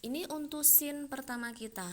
Ini untuk scene pertama kita.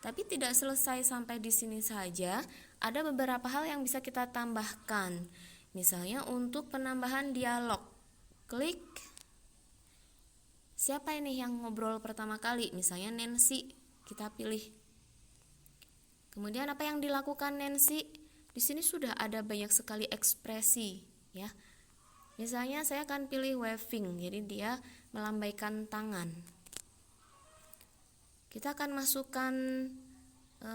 Tapi tidak selesai sampai di sini saja, ada beberapa hal yang bisa kita tambahkan. Misalnya untuk penambahan dialog. Klik siapa ini yang ngobrol pertama kali? Misalnya Nancy, kita pilih. Kemudian apa yang dilakukan Nancy? Di sini sudah ada banyak sekali ekspresi, ya. Misalnya saya akan pilih waving, jadi dia melambaikan tangan. Kita akan masukkan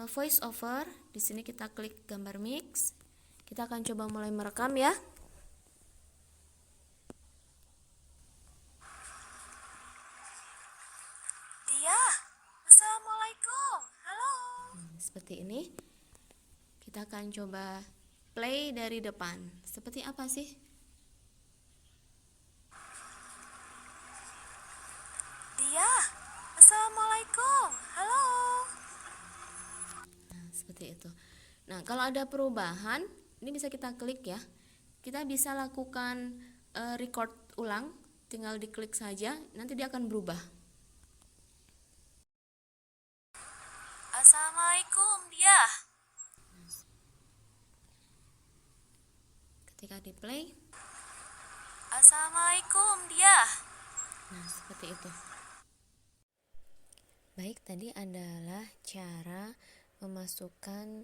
voice over. Di sini kita klik gambar mix. Kita akan coba mulai merekam ya. Dia, Assalamualaikum. Halo. Seperti ini. Kita akan coba play dari depan. Seperti apa sih? Dia, Assalamualaikum. Halo. Nah, seperti itu. Nah, kalau ada perubahan, ini bisa kita klik ya. Kita bisa lakukan record ulang, tinggal diklik saja, nanti dia akan berubah. Assalamualaikum, dia. Ketika di play, Assalamualaikum, dia. nah seperti itu. Baik, tadi adalah cara memasukkan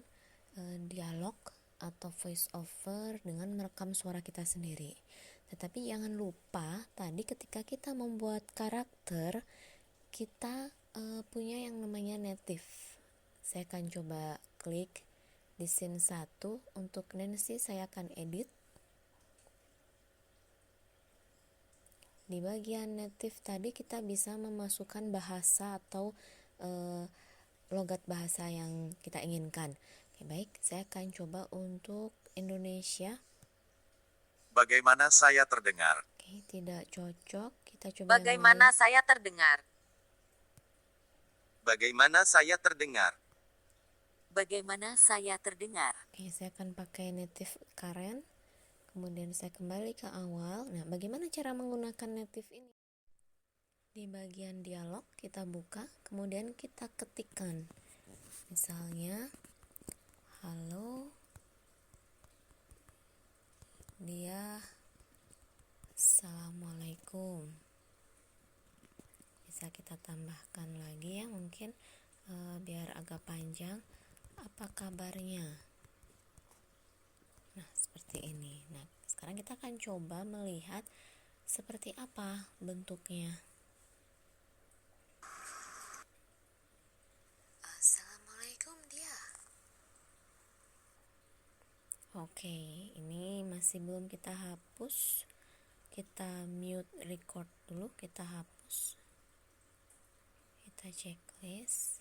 dialog atau voice over dengan merekam suara kita sendiri. Tetapi jangan lupa tadi ketika kita membuat karakter, kita punya yang namanya native. Saya akan coba klik di scene 1. Untuk Nancy saya akan edit. Di bagian native tadi kita bisa memasukkan bahasa atau logat bahasa yang kita inginkan. Oke, baik, saya akan coba untuk Indonesia. Bagaimana saya terdengar? Oke, tidak cocok. Kita coba yang Bagaimana lain. saya terdengar? Bagaimana saya terdengar? Bagaimana saya terdengar? Oke, saya akan pakai native Karen. Kemudian saya kembali ke awal. Nah, bagaimana cara menggunakan native ini? Di bagian dialog kita buka, kemudian kita ketikkan. Misalnya, halo, dia, assalamualaikum. Bisa kita tambahkan lagi ya, mungkin biar agak panjang. Apa kabarnya? Nah, seperti ini. Nah, sekarang kita akan coba melihat seperti apa bentuknya. Assalamualaikum, dia. Oke, ini masih belum kita hapus. Kita mute record dulu, kita hapus. Kita checklist.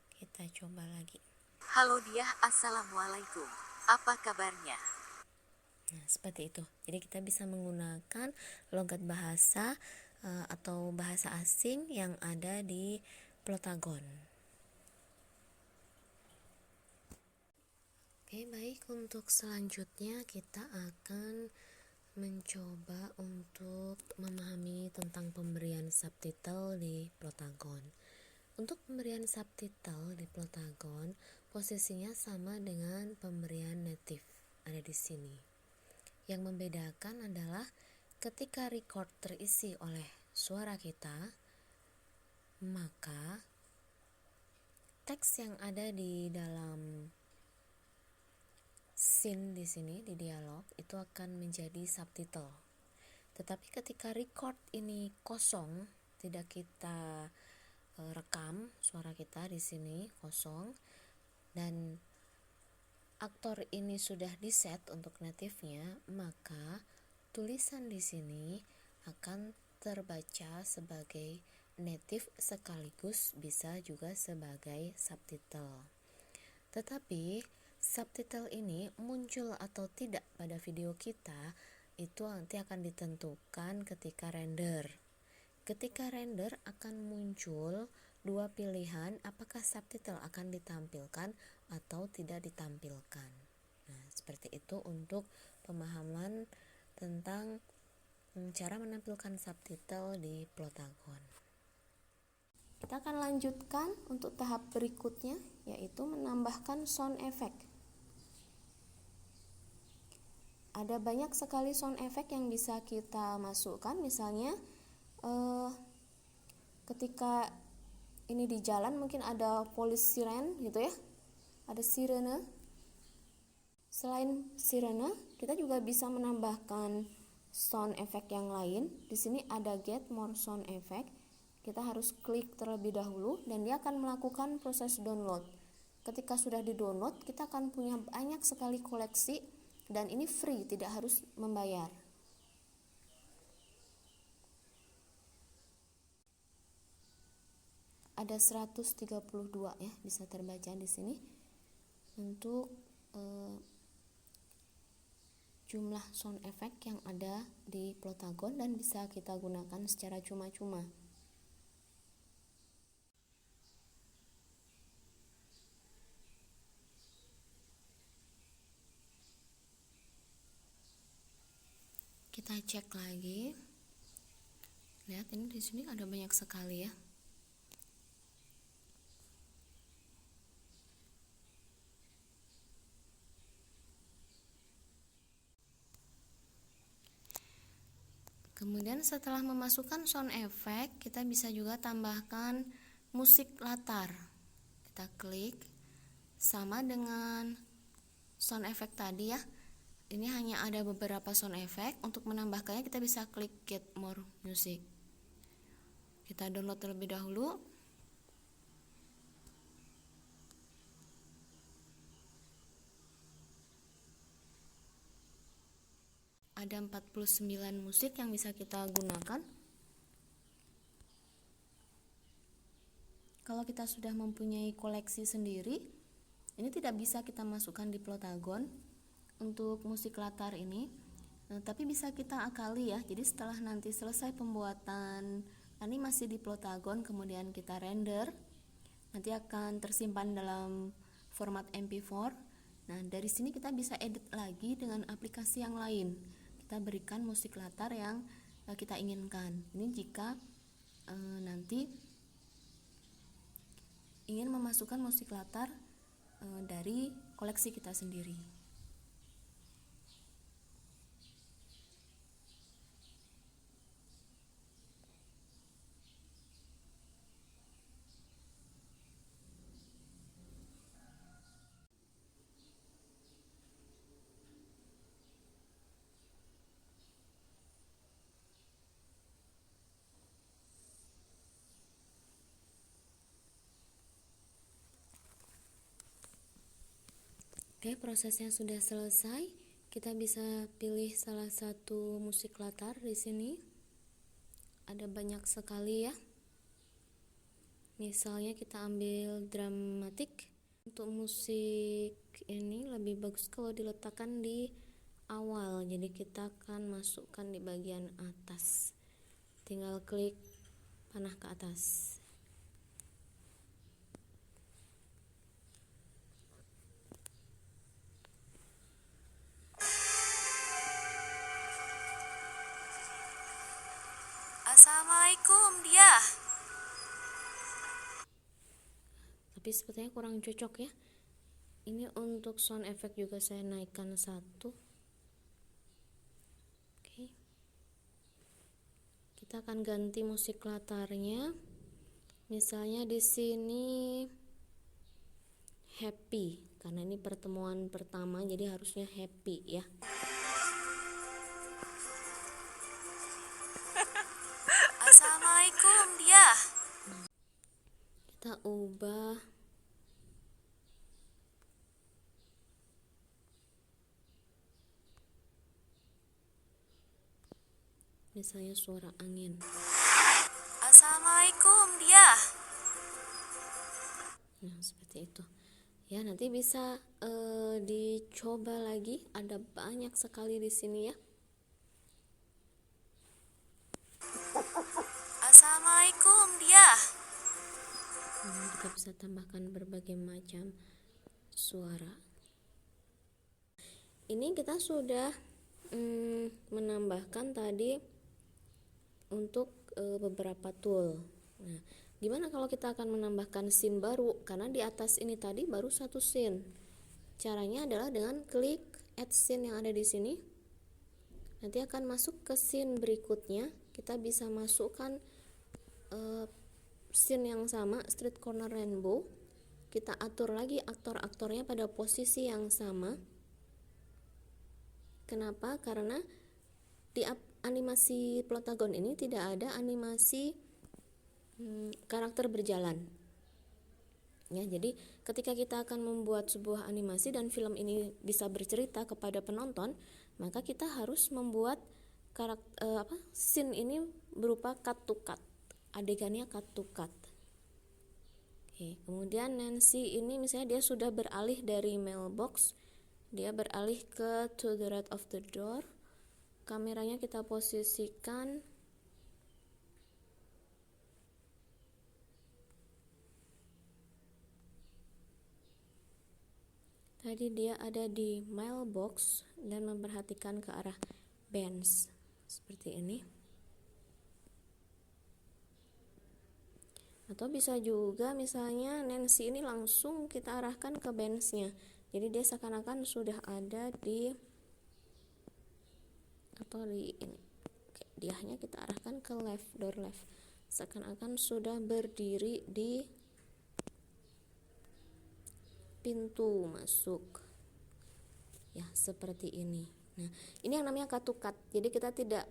Kita coba lagi. Halo, dia. Assalamualaikum. Apa kabarnya? Nah, seperti itu. Jadi kita bisa menggunakan logat bahasa atau bahasa asing yang ada di Plotagon. Oke, baik. Untuk selanjutnya kita akan mencoba untuk memahami tentang pemberian subtitle di Plotagon. Untuk pemberian subtitle di Plotagon, posisinya sama dengan pemberian native ada di sini. Yang membedakan adalah ketika record terisi oleh suara kita, maka teks yang ada di dalam scene di sini di dialog itu akan menjadi subtitle. Tetapi ketika record ini kosong, tidak kita rekam suara kita di sini kosong dan aktor ini sudah diset untuk native-nya, maka tulisan di sini akan terbaca sebagai native sekaligus bisa juga sebagai subtitle. Tetapi subtitle ini muncul atau tidak pada video kita itu nanti akan ditentukan ketika render. Ketika render akan muncul dua pilihan apakah subtitle akan ditampilkan atau tidak ditampilkan. Nah, seperti itu untuk pemahaman tentang cara menampilkan subtitle di Plotagon. Kita Kita akan lanjutkan untuk tahap berikutnya, yaitu menambahkan sound effect. Ada banyak sekali sound effect yang bisa kita masukkan, misalnya ketika ini di jalan mungkin ada police siren gitu ya, ada sirene. Selain sirene, kita juga bisa menambahkan sound effect yang lain. Di sini ada get more sound effect. Kita harus klik terlebih dahulu dan dia akan melakukan proses download. Ketika sudah di-download, kita akan punya banyak sekali koleksi dan ini free, tidak harus membayar. Ada 132 ya, bisa terbaca di sini untuk jumlah sound effect yang ada di Plotagon dan bisa kita gunakan secara cuma-cuma. Kita cek lagi. Lihat ini di sini ada banyak sekali ya. Kemudian setelah memasukkan sound effect, kita bisa juga tambahkan musik latar. Kita klik sama dengan sound effect tadi ya. Ini hanya ada beberapa sound effect. Untuk menambahkannya kita bisa klik get more music. Kita download terlebih dahulu. Ada 49 musik yang bisa kita gunakan. Kalau kita sudah mempunyai koleksi sendiri, ini tidak bisa kita masukkan di Plotagon untuk musik latar ini, tapi bisa kita akali ya. Jadi setelah nanti selesai pembuatan animasi di Plotagon, kemudian kita render, nanti akan tersimpan dalam format MP4. Nah, dari sini kita bisa edit lagi dengan aplikasi yang lain. Kita berikan musik latar yang kita inginkan. Ini jika nanti ingin memasukkan musik latar dari koleksi kita sendiri. Oke, prosesnya sudah selesai. Kita bisa pilih salah satu musik latar di sini. Ada banyak sekali ya. Misalnya kita ambil dramatik. Untuk musik ini lebih bagus kalau diletakkan di awal. Jadi kita akan masukkan di bagian atas. Tinggal klik panah ke atas. Assalamualaikum dia. Tapi sepertinya kurang cocok ya. Ini untuk sound effect juga saya naikkan 1. Oke. Kita akan ganti musik latarnya. Misalnya di sini happy, karena ini pertemuan pertama jadi harusnya happy ya. Assalamualaikum dia. Kita ubah misalnya suara angin. Assalamualaikum dia. Nah, seperti itu. Ya, nanti bisa dicoba lagi. Ada banyak sekali di sini ya. Assalamualaikum dia. Kita bisa tambahkan berbagai macam suara. Ini kita sudah menambahkan tadi untuk beberapa tool. Nah, Gimana kalau kita akan menambahkan scene baru? Karena di atas ini tadi baru satu scene. Caranya adalah dengan klik add scene yang ada di sini. Nanti akan masuk ke scene berikutnya. Kita bisa masukkan scene yang sama, Street Corner Rainbow. Kita atur lagi aktor-aktornya pada posisi yang sama. Kenapa? Karena di animasi Plotagon ini tidak ada animasi karakter berjalan. Ya, jadi ketika kita akan membuat sebuah animasi dan film ini bisa bercerita kepada penonton, maka kita harus membuat scene ini berupa cut to cut. Adegannya cut to cut. Oke, kemudian Nancy ini misalnya dia sudah beralih dari mailbox, dia beralih ke to the right of the door. Kameranya kita posisikan tadi dia ada di mailbox dan memperhatikan ke arah bench seperti ini. Atau bisa juga misalnya Nancy ini langsung kita arahkan ke bench-nya. Jadi dia seakan-akan sudah ada di ini. Oke, diahnya kita arahkan ke left, door left. Seakan-akan sudah berdiri di pintu masuk. Ya, seperti ini. Nah, ini yang namanya cut to cut. Jadi kita tidak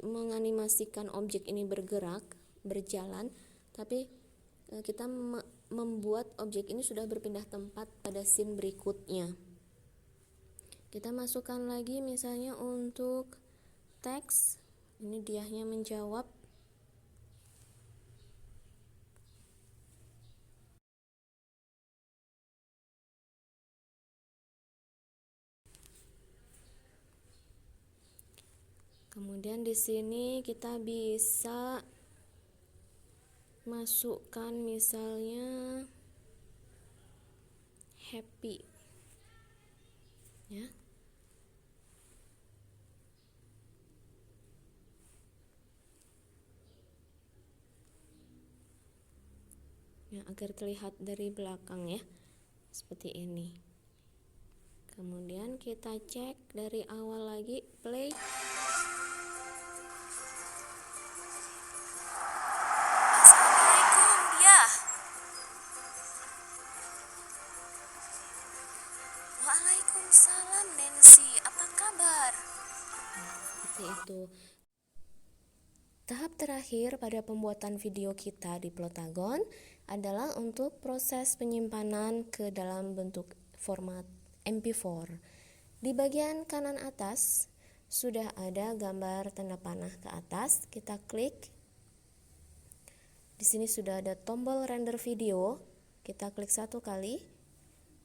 menganimasikan objek ini bergerak, berjalan, tapi kita membuat objek ini sudah berpindah tempat pada scene berikutnya. Kita masukkan lagi misalnya untuk teks. Ini diahnya menjawab. Kemudian di sini kita bisa masukkan misalnya happy, ya. Ya, agar terlihat dari belakang ya, seperti ini. Kemudian kita cek dari awal lagi, play. Assalamualaikum dia. Waalaikumsalam Nancy, apa kabar? Seperti itu. Tahap terakhir pada pembuatan video kita di Plotagon adalah untuk proses penyimpanan ke dalam bentuk format MP4. Di bagian kanan atas sudah ada gambar tanda panah ke atas, kita klik. Di sini sudah ada tombol render video, kita klik satu kali.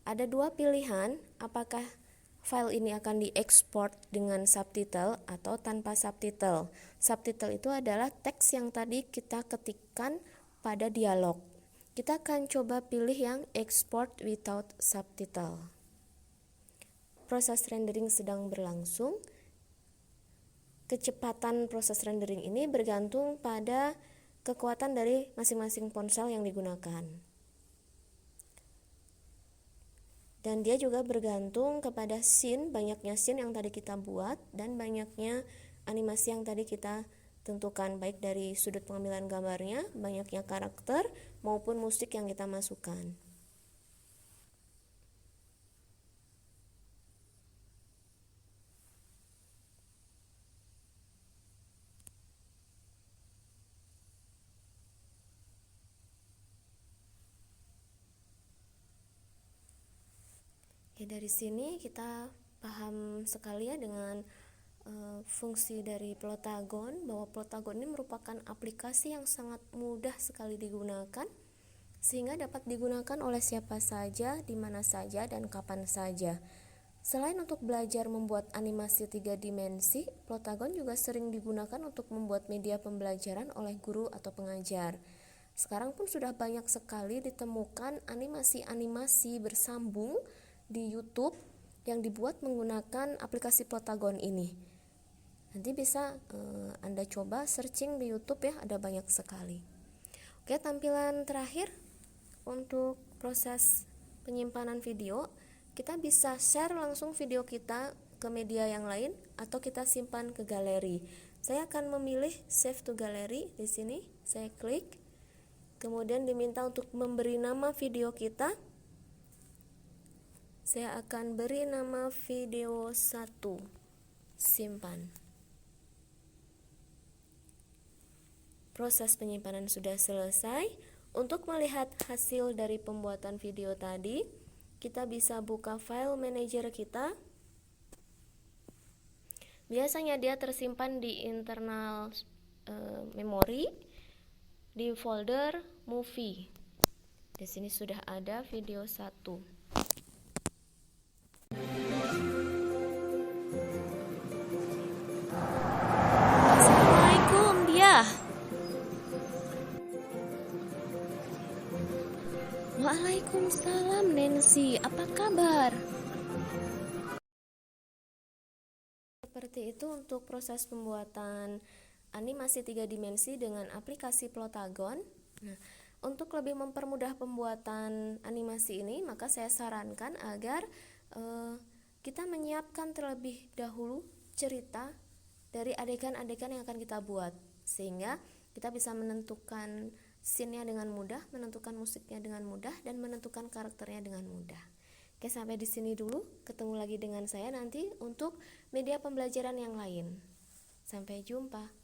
Ada dua pilihan, apakah file ini akan diekspor dengan subtitle atau tanpa subtitle. Subtitle itu adalah teks yang tadi kita ketikkan pada dialog. Kita akan coba pilih yang export without subtitle. Proses rendering sedang berlangsung. Kecepatan proses rendering ini bergantung pada kekuatan dari masing-masing ponsel yang digunakan. Dan dia juga bergantung kepada scene, banyaknya scene yang tadi kita buat dan banyaknya animasi yang tadi kita tentukan, baik dari sudut pengambilan gambarnya, banyaknya karakter maupun musik yang kita masukkan. Ya, dari sini kita paham sekali ya dengan fungsi dari Plotagon, bahwa Plotagon ini merupakan aplikasi yang sangat mudah sekali digunakan, sehingga dapat digunakan oleh siapa saja, di mana saja, dan kapan saja. Selain untuk belajar membuat animasi 3 dimensi, Plotagon juga sering digunakan untuk membuat media pembelajaran oleh guru atau pengajar. Sekarang pun sudah banyak sekali ditemukan animasi-animasi bersambung di YouTube yang dibuat menggunakan aplikasi Plotagon ini. Nanti bisa Anda coba searching di YouTube ya, ada banyak sekali. Oke, tampilan terakhir untuk proses penyimpanan video, kita bisa share langsung video kita ke media yang lain atau kita simpan ke galeri. Saya akan memilih save to gallery. Di sini saya klik, kemudian diminta untuk memberi nama video kita. Saya akan beri nama video 1, simpan. Proses penyimpanan sudah selesai. Untuk melihat hasil dari pembuatan video tadi, kita bisa buka file manager kita. Biasanya dia tersimpan di internal memori di folder movie. Di sini sudah ada video 1. Assalamualaikum dia. Waalaikumsalam Nancy, apa kabar? Seperti itu untuk proses pembuatan animasi 3 dimensi dengan aplikasi Plotagon. Nah, untuk lebih mempermudah pembuatan animasi ini, maka saya sarankan agar kita menyiapkan terlebih dahulu cerita dari adegan-adegan yang akan kita buat, sehingga kita bisa menentukan scene-nya dengan mudah, menentukan musiknya dengan mudah, dan menentukan karakternya dengan mudah. Oke, sampai di sini dulu. Ketemu lagi dengan saya nanti untuk media pembelajaran yang lain. Sampai jumpa.